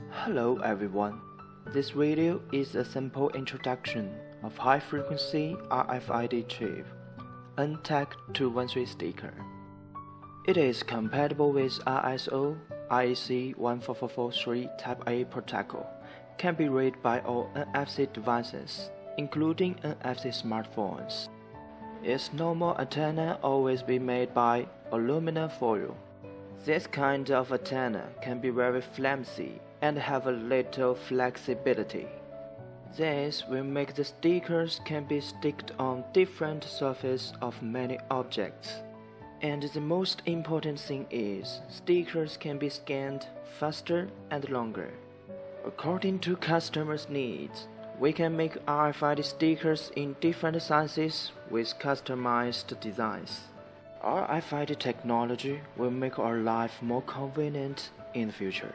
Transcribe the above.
Hello everyone. This video is a simple introduction of high-frequency RFID chip ntag213 sticker. It is compatible with ISO IEC 14443 Type A protocol, can be read by all NFC devices, including NFC smartphones. Its normal antenna always be made by aluminum foil. This kind of antenna can be very flimsy and have a little flexibility. This will make the stickers can be sticked on different surfaces of many objects. And the most important thing is, stickers can be scanned faster and longer. According to customers' needs, we can make RFID stickers in different sizes with customized designs. RFID technology will make our life more convenient in the future.